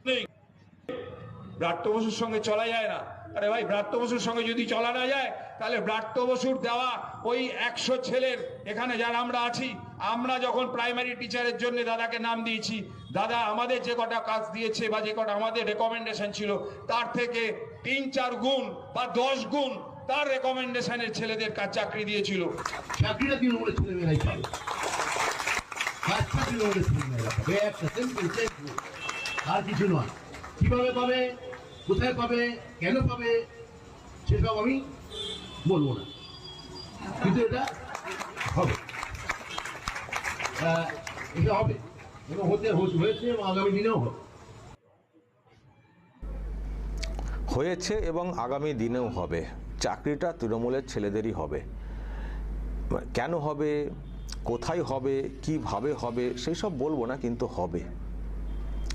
নেই, ব্রাত্য বসুর সঙ্গে চলা যায় না। আরে ভাই, ব্রাত্য বসুর সঙ্গে যদি চলা না যায়, তাহলে ব্রাত্য বসুর দেওয়া ওই 100 ছেলের, এখানে যারা আমরা আছি, আমরা যখন প্রাইমারি টিচারের জন্য দাদাকে নাম দিয়েছি, দাদা আমাদের যে কটা কাজ দিয়েছে বা যে কটা আমাদের রেকমেন্ডেশন ছিল, তার থেকে 3-4 গুণ বা 10 গুণ তার রেকমেন্ডেশনের ছেলেদের কাজ চাকরি দিয়েছিল। চাকরিটা তৃণমূলের ছেলেমেয়েরাই পাবে, তৃণমূলের ছেলেমেয়েরা পাবে, একটা সিম্পল আর কিছু নয়। কিভাবে পাবে, কোথায় পাবে, কেন পাবে, সেসব আমি বলবো না, কিন্তু এটা হবে, এটা হবে এবং হয়েছে এবং আগামী দিনেও হবে। হয়েছে এবং আগামী দিনেও হবে। চাকরিটা তৃণমূলের ছেলেদেরই হবে। কেন হবে, কোথায় হবে, কিভাবে হবে, সেই সব বলবো না, কিন্তু হবে।